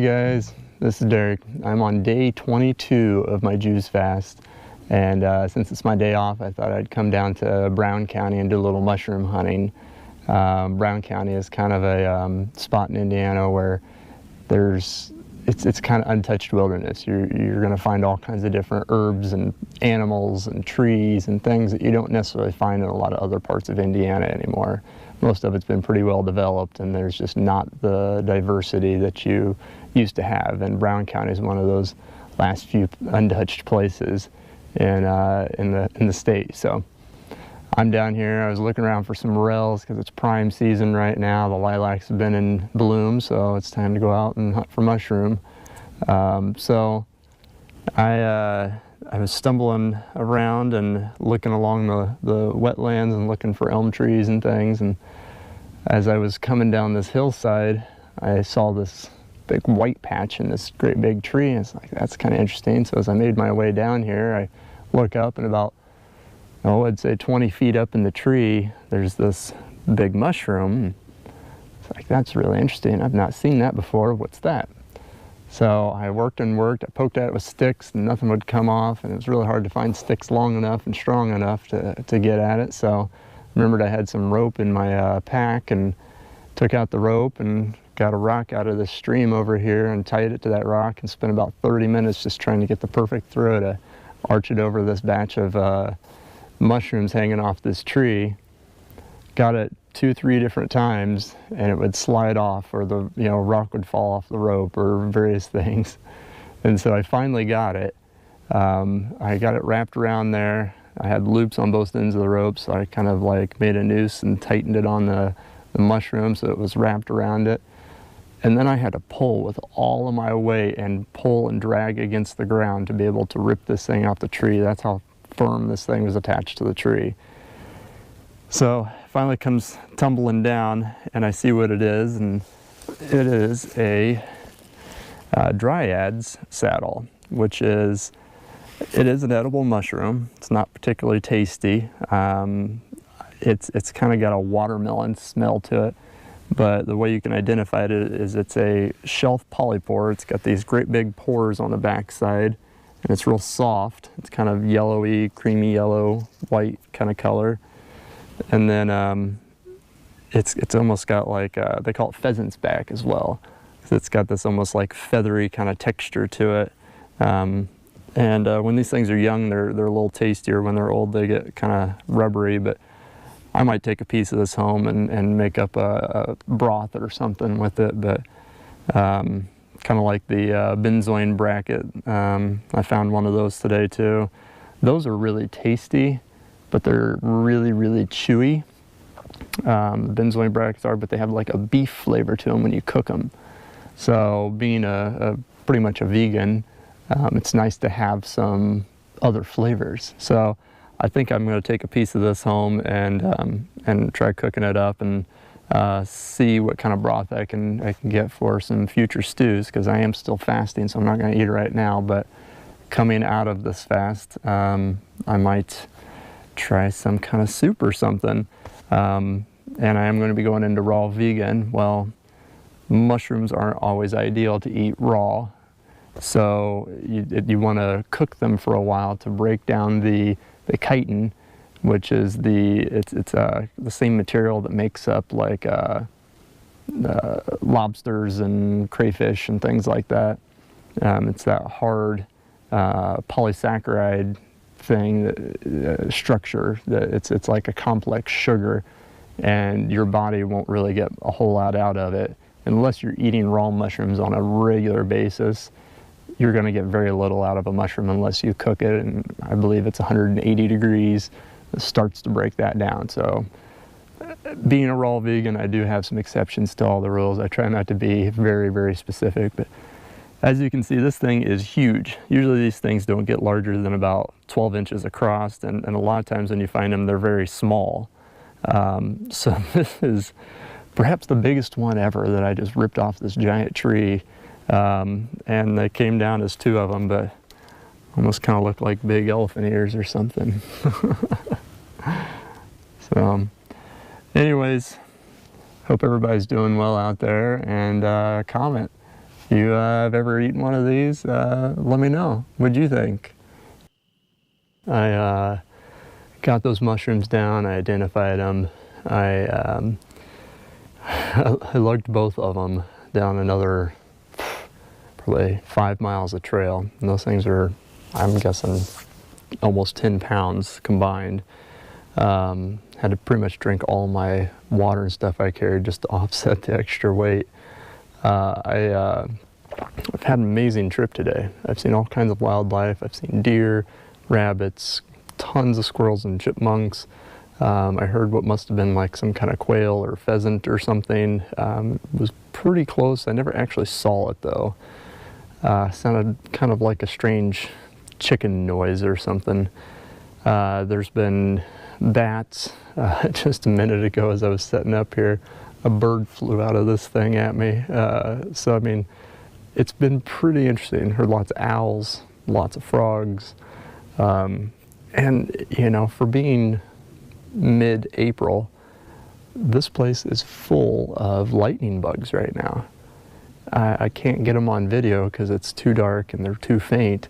Hey guys, this is Derek. I'm on day 22 of my juice fast, and since it's my day off, I thought I'd come down to Brown County and do a little mushroom hunting. Brown County is kind of a spot in Indiana where it's kind of untouched wilderness. You're going to find all kinds of different herbs and animals and trees and things that you don't necessarily find in a lot of other parts of Indiana anymore. Most of it's been pretty well developed, and there's just not the diversity that you used to have. And Brown County is one of those last few untouched places in the state. So I'm down here. I was looking around for some morels because it's prime season right now. The lilacs have been in bloom, so it's time to go out and hunt for mushroom. So I was stumbling around and looking along the wetlands and looking for elm trees and things, and as I was coming down this hillside, I saw this big white patch in this great big tree, and it's like, that's kind of interesting. So as I made my way down here, I look up, and about, I'd say 20 feet up in the tree, there's this big mushroom. It's like, that's really interesting. I've not seen that before. What's that? So I worked and worked. I poked at it with sticks, and nothing would come off, and it was really hard to find sticks long enough and strong enough to get at it. So I remembered I had some rope in my pack, and took out the rope and got a rock out of the stream over here and tied it to that rock, and spent about 30 minutes just trying to get the perfect throw to arch it over this batch of mushrooms hanging off this tree. Got it 2-3 different times, and it would slide off, or the rock would fall off the rope, or various things. And so I finally got it. I got it wrapped around there. I had loops on both ends of the rope, so I kind of like made a noose and tightened it on the mushroom so it was wrapped around it. And then I had to pull with all of my weight and pull and drag against the ground to be able to rip this thing off the tree. That's how firm this thing was attached to the tree. So finally comes tumbling down, and I see what it is, and it is a Dryad's saddle, which is an edible mushroom. It's not particularly tasty. It's kind of got a watermelon smell to it, but the way you can identify it is it's a shelf polypore. It's got these great big pores on the backside, and it's real soft. It's kind of yellowy, creamy yellow, white kind of color. And then it's almost got like, they call it pheasant's back as well. It's got this almost like feathery kind of texture to it. And when these things are young, they're a little tastier. When they're old, they get kind of rubbery. But I might take a piece of this home and make up a broth or something with it. But kind of like the Benzoin Bracket. I found one of those today too. Those are really tasty, but they're really, really chewy. The Benzoin Brackets are, but they have like a beef flavor to them when you cook them. So being pretty much a vegan, it's nice to have some other flavors. So I think I'm going to take a piece of this home and try cooking it up and see what kind of broth I can get for some future stews, because I am still fasting, so I'm not going to eat it right now. But coming out of this fast, I might try some kind of soup or something. And I am going to be going into raw vegan. Well, mushrooms aren't always ideal to eat raw, so you want to cook them for a while to break down the chitin, which is the same material that makes up like lobsters and crayfish and things like that. It's that hard polysaccharide thing, structure, that it's like a complex sugar, and your body won't really get a whole lot out of it unless you're eating raw mushrooms on a regular basis. You're going to get very little out of a mushroom unless you cook it, and I believe it's 180 degrees. It starts to break that down. So being a raw vegan, I do have some exceptions to all the rules. I try not to be very, very specific, but as you can see, this thing is huge. Usually these things don't get larger than about 12 inches across, and a lot of times when you find them, they're very small. So this is perhaps the biggest one ever that I just ripped off this giant tree. And they came down as 2 of them, but almost kind of looked like big elephant ears or something. So anyways, hope everybody's doing well out there, and comment you have ever eaten one of these, let me know. What'd you think? I got those mushrooms down, I identified them. I lugged both of them down another probably 5 miles of trail. And those things are, I'm guessing, almost 10 pounds combined. Had to pretty much drink all my water and stuff I carried just to offset the extra weight. I've had an amazing trip today. I've seen all kinds of wildlife. I've seen deer, rabbits, tons of squirrels and chipmunks. I heard what must have been like some kind of quail or pheasant or something. It was pretty close. I never actually saw it though. Sounded kind of like a strange chicken noise or something. There's been bats. Just a minute ago as I was setting up here, a bird flew out of this thing at me. So I mean, it's been pretty interesting. Heard lots of owls, lots of frogs. And you know, for being mid-April, this place is full of lightning bugs right now. I can't get them on video because it's too dark and they're too faint.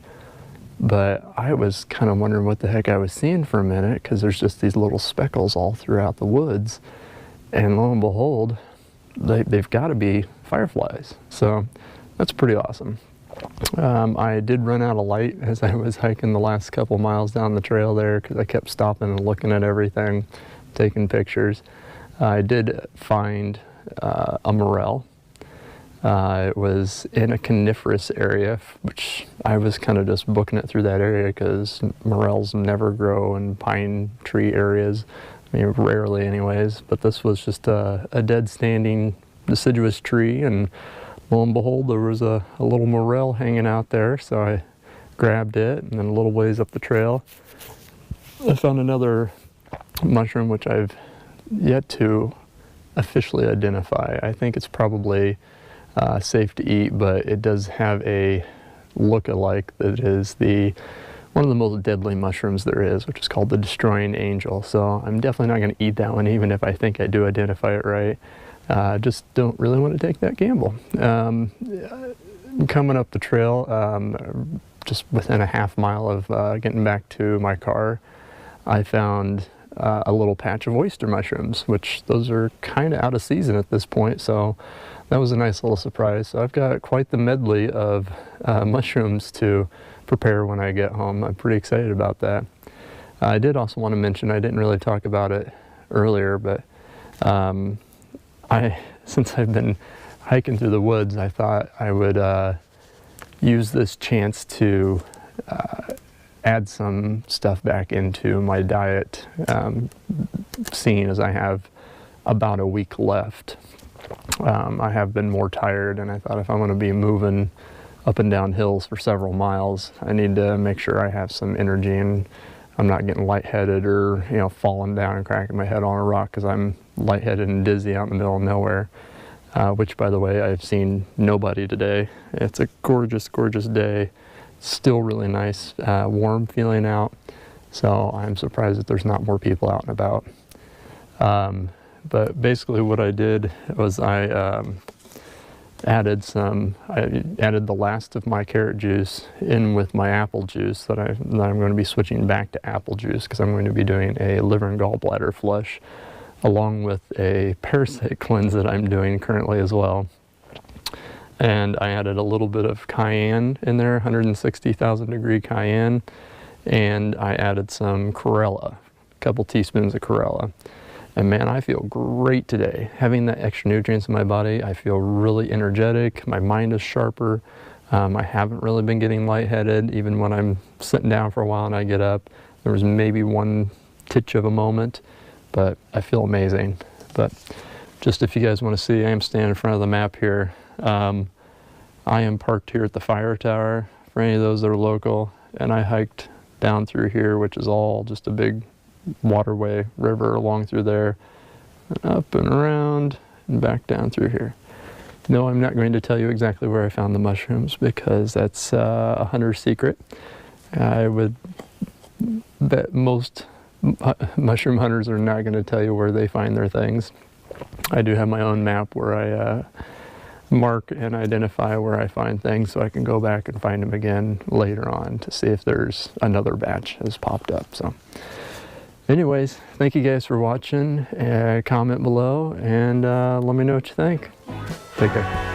But I was kind of wondering what the heck I was seeing for a minute, because there's just these little speckles all throughout the woods. And lo and behold, they've got to be fireflies. So that's pretty awesome. I did run out of light as I was hiking the last couple miles down the trail there, because I kept stopping and looking at everything, taking pictures. I did find a morel. It was in a coniferous area, which I was kind of just booking it through that area because morels never grow in pine tree areas. I mean, rarely anyways, but this was just a dead standing deciduous tree, and lo and behold, there was a little morel hanging out there, so I grabbed it, and then a little ways up the trail, I found another mushroom which I've yet to officially identify. I think it's probably safe to eat, but it does have a look-alike that is one of the most deadly mushrooms there is, which is called the destroying angel. So I'm definitely not going to eat that one, even if I think I do identify it right. Just don't really want to take that gamble. Coming up the trail, just within a half mile of getting back to my car, I found a little patch of oyster mushrooms, which those are kind of out of season at this point, so that was a nice little surprise. So I've got quite the medley of mushrooms to prepare when I get home. I'm pretty excited about that. I did also want to mention, I didn't really talk about it earlier, but since I've been hiking through the woods, I thought I would use this chance to add some stuff back into my diet, seeing as I have about a week left. I have been more tired, and I thought if I'm going to be moving up and down hills for several miles, I need to make sure I have some energy and I'm not getting lightheaded or, you know, falling down and cracking my head on a rock because I'm lightheaded and dizzy out in the middle of nowhere. Which, by the way, I've seen nobody today. It's a gorgeous, gorgeous day. Still really nice, warm feeling out. So I'm surprised that there's not more people out and about. But basically what I did was I added the last of my carrot juice in with my apple juice that I'm going to be switching back to apple juice because I'm going to be doing a liver and gallbladder flush along with a parasite cleanse that I'm doing currently as well. And I added a little bit of cayenne in there, 160,000 degree cayenne, and I added some chlorella, a couple teaspoons of chlorella. And man, I feel great today. Having that extra nutrients in my body, I feel really energetic. My mind is sharper. I haven't really been getting lightheaded, even when I'm sitting down for a while and I get up. There was maybe one titch of a moment, but I feel amazing. But just if you guys want to see, I am standing in front of the map here. I am parked here at the fire tower for any of those that are local, and I hiked down through here, which is all just a big waterway, river along through there, and up and around and back down through here. No, I'm not going to tell you exactly where I found the mushrooms because that's a hunter's secret. I would bet most mushroom hunters are not going to tell you where they find their things. I do have my own map where I mark and identify where I find things so I can go back and find them again later on to see if there's another batch has popped up. So anyways, thank you guys for watching. Comment below and let me know what you think. Take care.